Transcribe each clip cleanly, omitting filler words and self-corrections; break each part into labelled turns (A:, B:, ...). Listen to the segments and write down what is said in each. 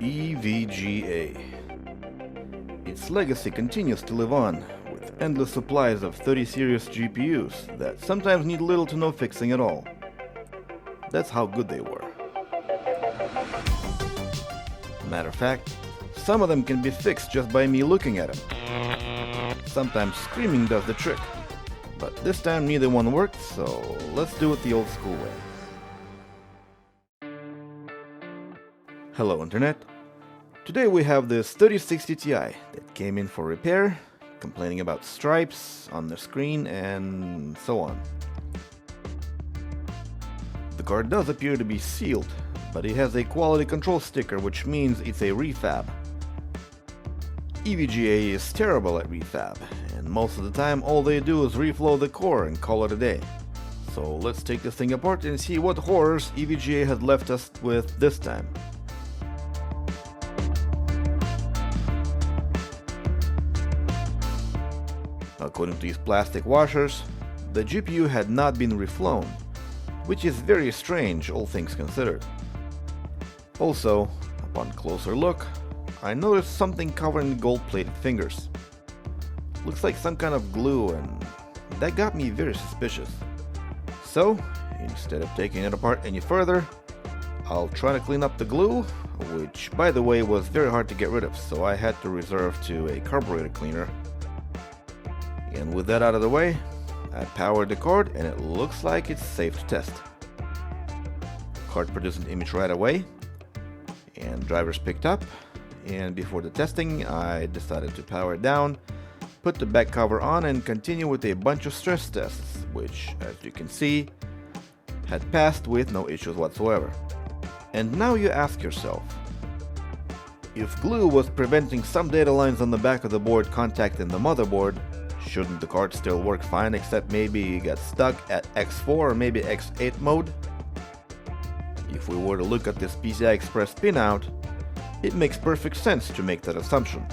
A: EVGA. Its legacy continues to live on, with endless supplies of 30 series GPUs that sometimes need little to no fixing at all. That's how good they were. Matter of fact, some of them can be fixed just by me looking at them. Sometimes screaming does the trick, but this time neither one worked, so let's do it the old school way. Hello Internet. Today we have this 3060 Ti that came in for repair, complaining about stripes on the screen and so on. The card does appear to be sealed, but it has a quality control sticker, which means it's a refab. EVGA is terrible at refab, and most of the time all they do is reflow the core and call it a day. So let's take this thing apart and see what horrors EVGA had left us with this time. According to these plastic washers, the GPU had not been reflown, which is very strange, all things considered. Also, upon closer look, I noticed something covered in gold-plated fingers. Looks like some kind of glue, and that got me very suspicious. So, instead of taking it apart any further, I'll try to clean up the glue, which by the way was very hard to get rid of, so I had to resort to a carburetor cleaner. And with that out of the way, I powered the card and it looks like it's safe to test. Card produced an image right away, and drivers picked up, and before the testing I decided to power it down, put the back cover on and continue with a bunch of stress tests, which as you can see had passed with no issues whatsoever. And now you ask yourself, if glue was preventing some data lines on the back of the board contacting the motherboard, shouldn't the card still work fine, except maybe it got stuck at X4 or maybe X8 mode? If we were to look at this PCI Express pinout, it makes perfect sense to make that assumption.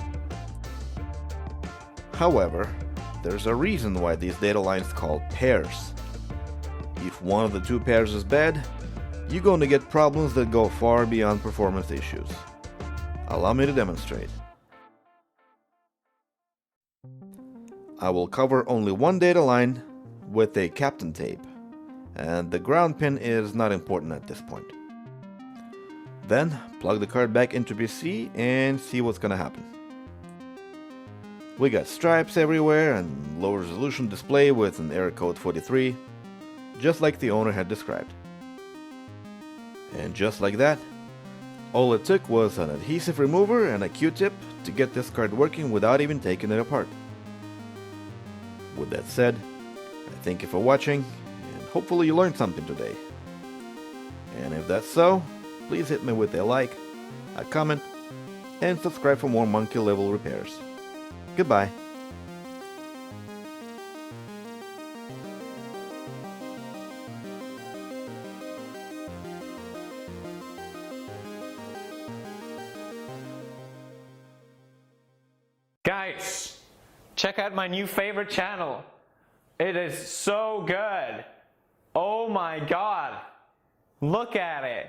A: However, there's a reason why these data lines called pairs. If one of the two pairs is bad, you're going to get problems that go far beyond performance issues. Allow me to demonstrate. I will cover only one data line with a Kapton tape, and the ground pin is not important at this point. Then plug the card back into PC and see what's gonna happen. We got stripes everywhere and low resolution display with an error code 43, just like the owner had described. And just like that, all it took was an adhesive remover and a Q-tip to get this card working without even taking it apart. With that said, I thank you for watching, and hopefully you learned something today. And if that's so, please hit me with a like, a comment, and subscribe for more monkey level repairs. Goodbye.
B: Guys, check out my new favorite channel. It is so good. Oh my god. Look at it.